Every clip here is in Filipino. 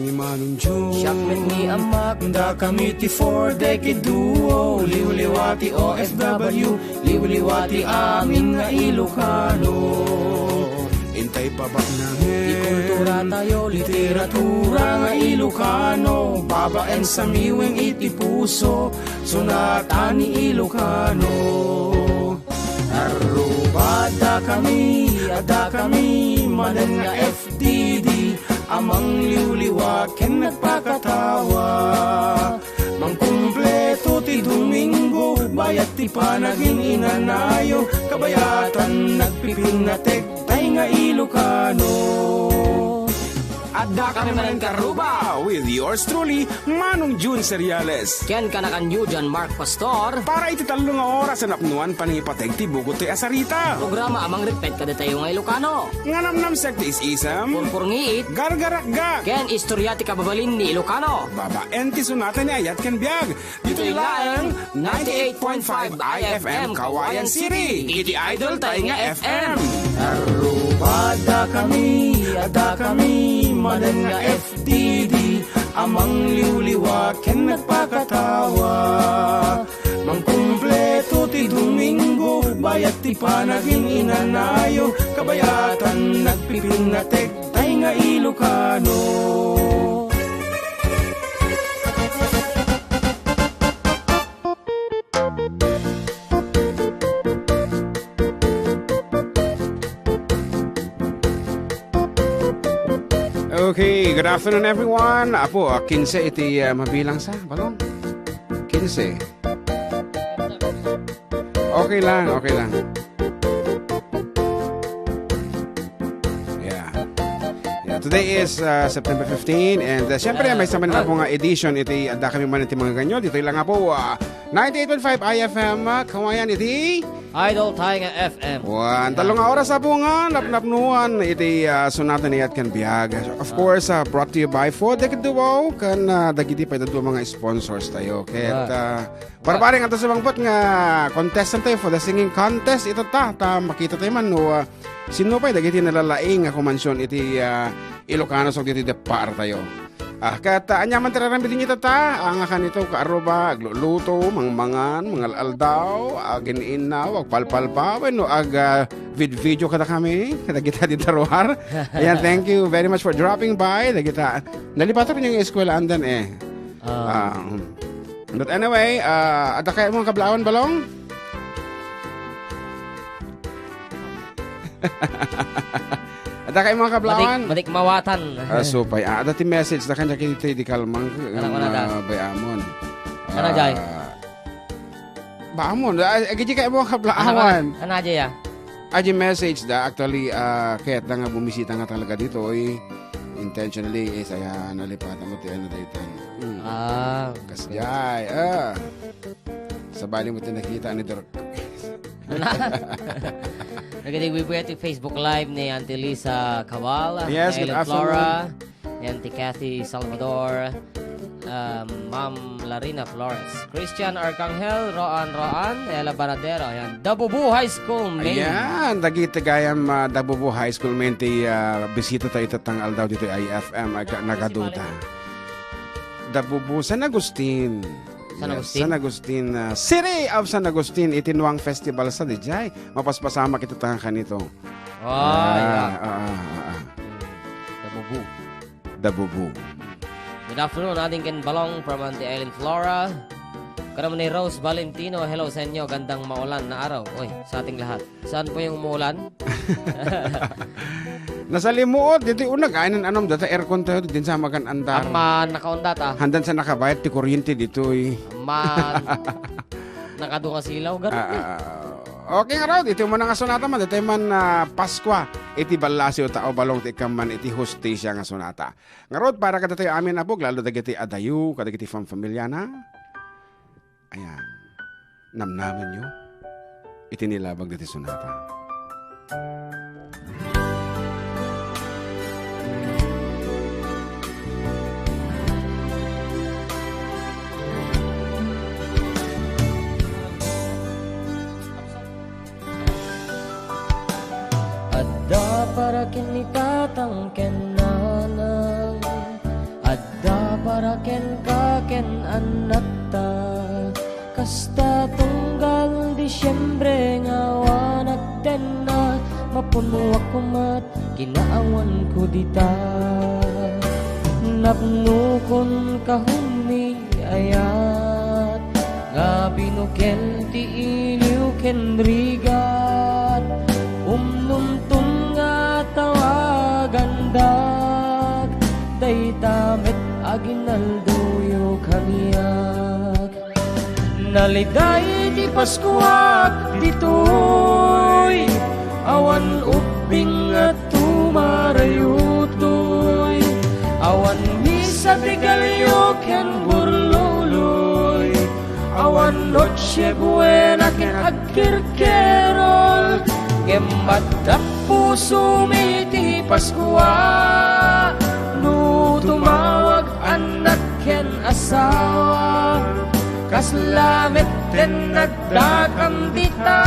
ni Manen Jun. Siakmet ni Amak, da kami ti 4-decade duo. Liwliwati OFW, liwliwati amin nga Ilocano. Intay pa ba na ikultura tayo, literatura nga Ilocano. Babaen sa miwing iti puso, sunata ni Ilocano. Arubada kami, ada kami, manen nga FDD. Amang liwliwa ken nagpakatawa. Mangkumpleto ti Domingo, bayat ti panaging inanayo. Kabayatan nagpipinatek, tay nga Ilocano. Adda kami Manen Karuba with yours truly, Manong Jun Seriales. Ken kanakan yu John Mark Pastor. Para iti 3 nga oras sa napnuan panipateg ti bugot ti asarita. Programa amang repet kada tayo nga Ilocano. Nga namnam sekti isam. Purpurngiit. Gargaragga. Ken istorya ti kababalin ni Ilocano. Babaen ti sunatan ni Ayat ken Biag. Dito ilaang 98.5 IFM Cauayan City. Iti idol tayo nga FM. Arubada kami, ada kami, manen nga FDD. Amang liwliwa ken nagpakatawa. Mangkumpleto ti Domingo, bayat ti panaging inanayo. Kabayatan nagpipinatek, tay nga Ilocano. Okay, good afternoon everyone. Apo, 15 iti mabilang sa balong. 15. Okay lang, okay lang. Yeah. Today is September 15 and siyempre may sama na po nga edition iti Adda kami Manen ti mga ganyo. Dito lang nga po 98.5 IFM Cauayan iti Idol tayo nga FM. Talong oras sa po nga, napnuan iti sunatan ni Atkan Biag. Of course, brought to you by 4-decade duo, kan dagiti pa ito mga sponsors tayo. Kaya barbaring ato sa bangbot nga contestant tayo for the singing contest. Ito makita tayo man no, sino pa dagiti nalalaing nga kumansyon iti Ilocano so diti depar tayo. Kata anyaman tirarambi din ito ang kanito kaaroba, agluluto, mangmangan, mangalaldaw, aginainaw, agpalpalpa, no, video kada kami, kada kita di taruhar. Ayan, thank you very much for dropping by. Kita, nalipatan ko yung eskwela andan eh. But anyway, ada kayo mga kablawan balong? Ada kayo mga kablawan? Madik mawatan. Supay. Ada ti message na kanya kinito di kalmang bayamon. Ano jay? Baamon. Agiti kayo mga kablawan. Ano jay ya? Aji message da actually kahit na nga bumisita nga talaga dito intentionally saya nalipatan mo ti ano dito. Kasjay. Sabali mo ti nakita ni Dirk. Nagadiwi po yung Facebook Live ni Auntie Lisa Cabal, yes, ni Ellen Flora, ni Auntie Kathy Salvador, Ma'am Larina Flores, Christian Arcangel, Roan, Ella Baradero, yan, Dabubu High School main. Ayan, dagiti gayam Dabubu High School main ti bisita tayo tatangal daw dito IFM nagaduda. Dabubu San Agustin. San Agustin, City of San Agustin, Itinwang Festival sa Dijay. Mapaspasama kita tangan kanito. Dabubu. Good afternoon, ating Ken Balong from Auntie Ellen Flora. Karam ni Rose Valentino, hello sa inyo, gandang maulan na araw. Oy, sa ating lahat. Saan po yung umuulan? Nasa limuot, dito unag aynan anom data aircon tayo din sa magan andar. Aman nakaundat Handan sa nakabayad ti kuryente dito Aman nakadunga silaw ganun. Okay nga raw, dito mo na nga sonata man, dito man Paskwa, iti balasyo tao balong ti kaman iti hostesya nga sonata. Nga raw, para kada tayo amin abog, lalo dagiti adayu, kadagiti familia na. Ayan, namnaman nyo, iti nilabag diti sonata. Adda para kinitatang kenanang para ken ka ken anak ta. Kasta tunggal Disyembre nga wanagten na mapuno ako mat kinaawan ko dita. Napnukon kahumi ayat nga binuken ti iliw ken rigat umnuntun nga tawagandag daytamet aginaldoyo kaniyak. Naliday di Paskuak ditoy awan ubing at tumarayutoy awan misa de galyo ken burluloy awan noche buena ken agkirkerol gemmadap puso miti Paskua no tumawag anak ken asawa kaslamet ten nagdakam dita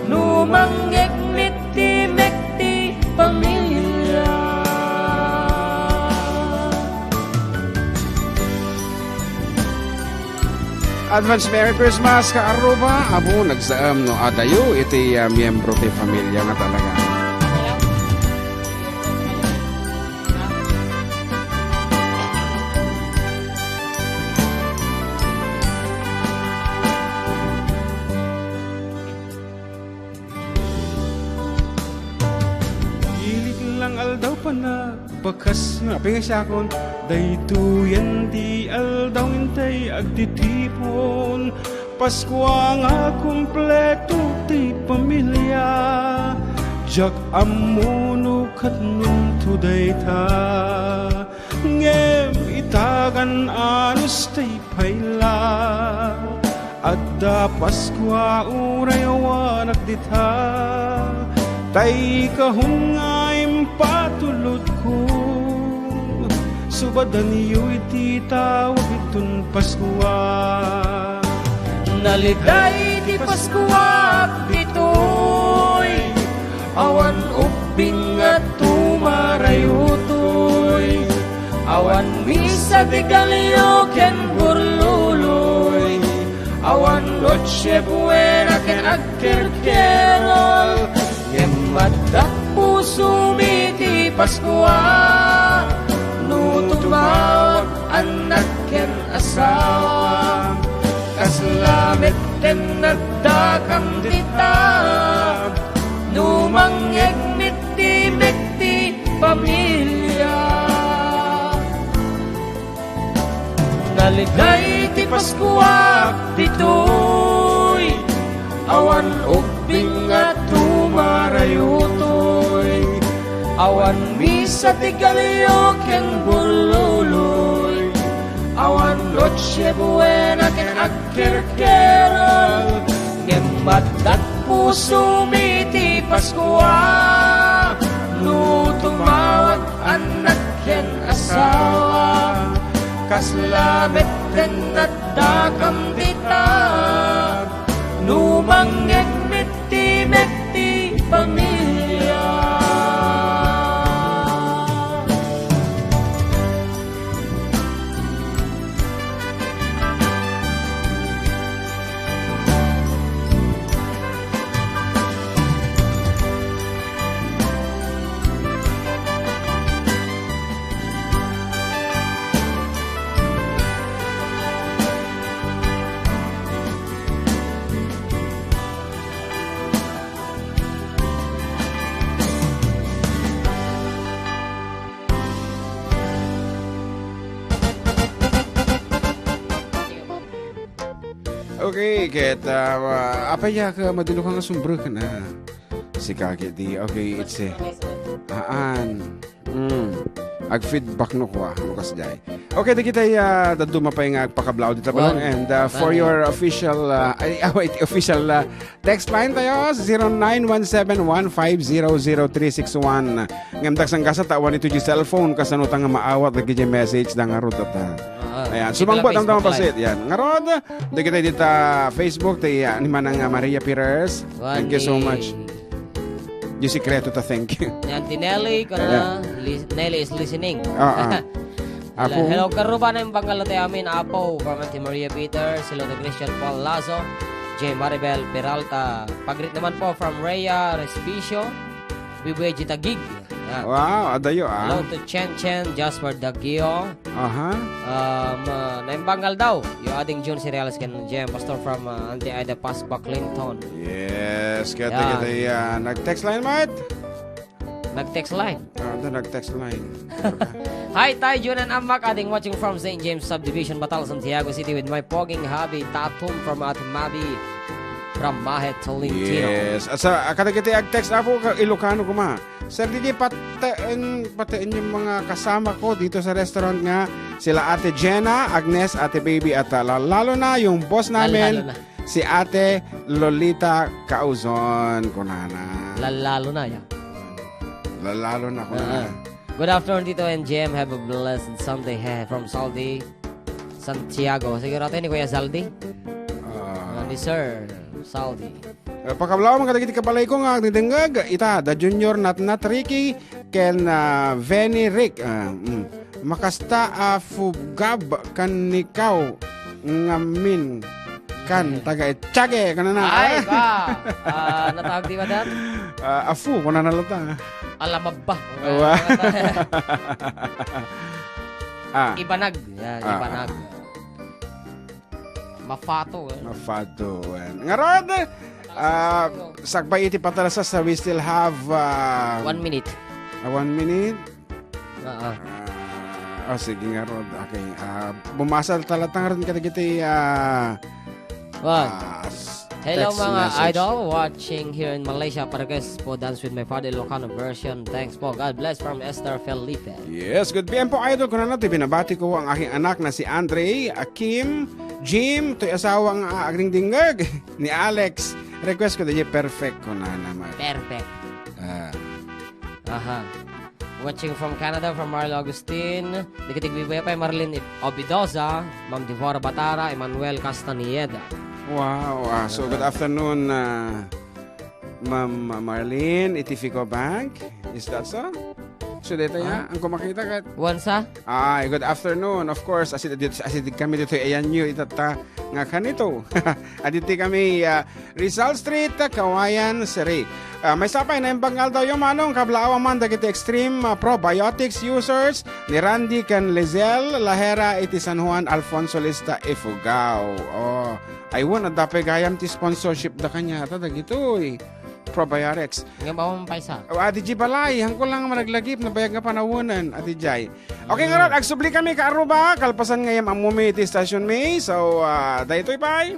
numanggeg miti mekti pamilya. Advance Merry Christmas ka aruba abo nagsaam no adayo iti miyembro ti pamilya nga talaga. Aldaw pa na bakas nga pingasakon daytoyan di aldaw intay agtitipon Paskwa nga kumpleto ti pamilya jak amuno katnum today ta ngem itagan anus tay payla Adda Paskwa urayawan agdita tay kahungaim patulod ko subadan yu iti tawag itun Paskwa. Naliday di Paskwa ditoy awan ubing at tumarayutoy awan misa de galyo ken burluloy awan noche buena ken agkerkerol Yemadak puso miti Paskwa no tumawag anak ken asawa kaslamet ten nagdakam dita no manggeg miti mekti pamilya. Naligay ti Paskwa ditoy awan ubing at tumarayutoy awan misa ti galyo ken burluloy awan noche buena ken agkerkerol ngemadat puso miti Paskwa no tumawag anak ken asawa kaslamet ten nadakam dita no manggeg miti mekti pamilya. Okay, ket apaya ka madilo ka nga sumbro ka na. Si kaki di. Okay, it's ag-feedback no ko mukas jay. Okay, di kita daduma pa nga agpakablaw dito pa lang. And for your official official text line tayo 091715000361. Ngamdak sang kasa tawan ito di cellphone kasano nga maawat lagi di message da nga rudot. Ayan, sumangbat ang tamang pasit. Yan. Ngarod, di kita dito Facebook, ni Manang Maria Pires. Thank you so much. Yung sikreto ta, thank you. Yan, ti Nelly, Nelly is listening. Apo. Hello, karuba na yung Bangalote amin. Apo, from Auntie Maria Peters. Hello to Christian Paul Lazo. J. Maribel Peralta. Pagrit naman po from Rhea Respicio. Bibuye Gitagig. Yan. Wow, adayo Hello to Chen Chen, Jasper Dagio. Aha. Naimbangal daw. Yung ating Jun Seriales kan Jem. Pastor from Auntie Adda Paspa Clinton. Yes, kita nag-text line, Mart? Nag-text line. Nag-text line. Hi, Tay, Jun and Amak. Ating watching from St. James Subdivision, Batal, Santiago City with my pogging hubby, Tatum from Ate Mabi from Mahet Tolentino. Yes. Asa kada kita ag-text ako ka Ilocano ko ma. Sir, DJ patain yung mga kasama ko dito sa restaurant nga. Sila Ate Jenna, Agnes, Ate Baby at lalo na yung boss namin, si Ate Lolita Cauzon Kunana. Lalo na yan. Lalo na Kunana. Good afternoon, Tito and Jem. Have a blessed Sunday from Saldi, Santiago. Siguro ito ni Kuya Saldi? Ni Sir Saldi. Pagkablaw mga kadagiti kabalay ko nga nagdengag ita da Junior nat Ricky ken Veni Rick makasta fugab kan nikaw ngamin kan taga Etiage kanana. Ay ba. Natawag di ba dan? Afu kunana lata. Alamabba. Ibanag. Yan, ibanag. Mafato. Mafato. Ngarod, sagbay iti patarasa sa we still have 1 minute. 1 minute? Sige ngarod. Okay. Bumasal talatang rin katagiti hello text mga message. idol watching here in Malaysia. Paragas po Dance with My Father Ilocano version. Thanks po. God bless from Esther Felipe. Yes, good PM po idol. Kung natin, binabati ko ang aking anak na si Andre, Kim, Jim, to'y asawang agring dingag ni Alex. Request ko din perfect ko na naman. Perfect. Watching from Canada, from Marlo Agustin. Dikitigbibaya pa Marlene Obidoza, Ma'am Divora Batara, Emmanuel Castaneda. Wow. So good afternoon, Ma'am Marlene, Itifico Bank. Is that so? So dito ang kumakita kat. Wansa? Good afternoon. Of course, asid kami dito ayan nyo itata nga kanito. Aditi kami Rizal Street, Cauayan City. May sapay na yung bangal daw yung manong kablaawa man dagiti extreme probiotics users ni Randy kan Lizel Lahera iti San Juan Alfonso Lista Ifugao. I won at dapat gayam ti sponsorship da kanya ta dagito probiotics. Nga ba mong paisa? Adi Jay balay, hangko lang managlagip na bayag nga panawunan, Adi Jay. Okay nga ron, agsubli kami ka Aruba, kalpasan ngayam ang mumi iti station may. So, dahito bye.